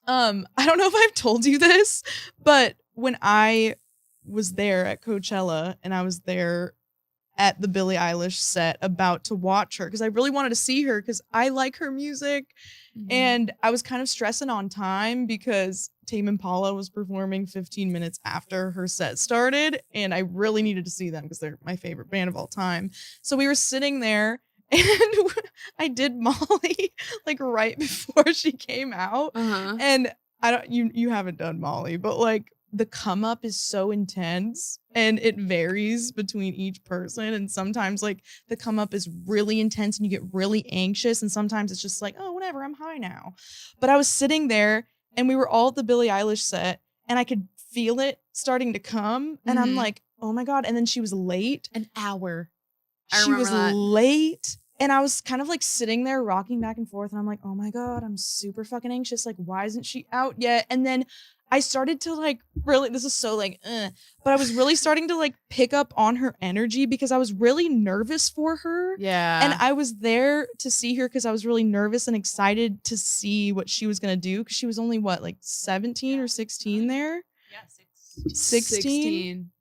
I don't know if I've told you this, but when I was there at Coachella and I was there at the Billie Eilish set about to watch her because I really wanted to see her because I like her music. And I was kind of stressing on time because Tame Impala was performing 15 minutes after her set started. And I really needed to see them because they're my favorite band of all time. So we were sitting there and I did Molly like right before she came out. And I don't, you haven't done Molly, but like the come up is so intense and it varies between each person. And sometimes like the come up is really intense and you get really anxious. And sometimes it's just like, oh, whatever, I'm high now. But I was sitting there and we were all at the Billie Eilish set and I could feel it starting to come. And I'm like, oh my God. And then she was late. An hour. She was late. And I was kind of like sitting there rocking back and forth. And I'm like, oh my God, I'm super fucking anxious. Like, why isn't she out yet? And then I started to like really, this is so like, but I was really starting to like pick up on her energy because I was really nervous for her. Yeah. And I was there to see her because I was really nervous and excited to see what she was going to do. Because she was only what, like 17 or 16 there? Yeah, 16.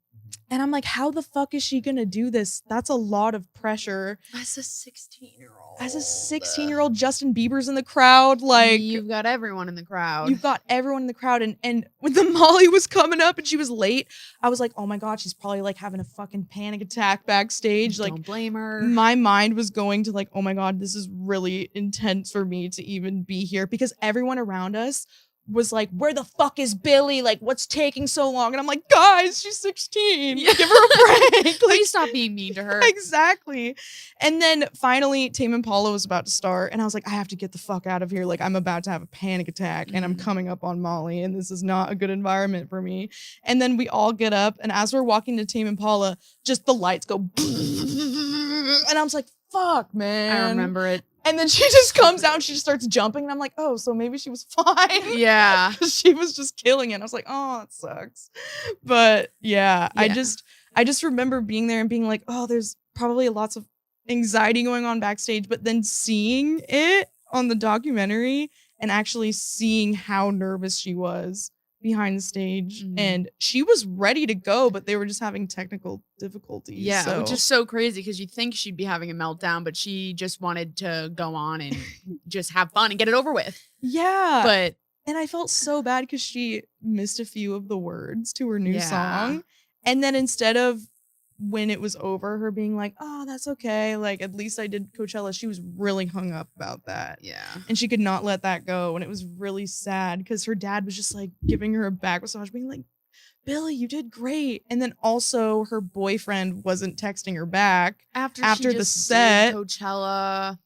And I'm like, how the fuck is she going to do this? That's a lot of pressure. As a 16-year-old. As a 16-year-old, Justin Bieber's in the crowd. Like, you've got everyone in the crowd. You've got everyone in the crowd. And when the Molly was coming up and she was late, I was like, oh my God, she's probably like having a fucking panic attack backstage. Like, don't blame her. My mind was going to like, oh my God, this is really intense for me to even be here because everyone around us was like, where the fuck is Billie? Like, what's taking so long? And I'm like, guys, she's 16. Yeah. Give her a break. Like, please stop being mean to her. Exactly. And then finally, Tame Impala was about to start. And I was like, I have to get the fuck out of here. Like, I'm about to have a panic attack and I'm coming up on Molly. And this is not a good environment for me. And then we all get up. And as we're walking to Tame Impala, just the lights go. And I was like, fuck, man. I remember it. And then she just comes out and she just starts jumping. And I'm like, oh, so maybe she was fine. Yeah. She was just killing it. I was like, oh, it sucks. But yeah, I just remember being there and being like, oh, there's probably lots of anxiety going on backstage. But then seeing it on the documentary and actually seeing how nervous she was behind the stage and she was ready to go, but they were just having technical difficulties. Yeah, which is so crazy because you'd think she'd be having a meltdown, but she just wanted to go on and just have fun and get it over with. Yeah. And I felt so bad because she missed a few of the words to her new song. And then instead of when it was over, her being like, oh, that's okay. Like, at least I did Coachella. She was really hung up about that. Yeah. And she could not let that go. And it was really sad because her dad was just like giving her a back massage, being like, Billie, you did great. And then also her boyfriend wasn't texting her back after the set. Coachella.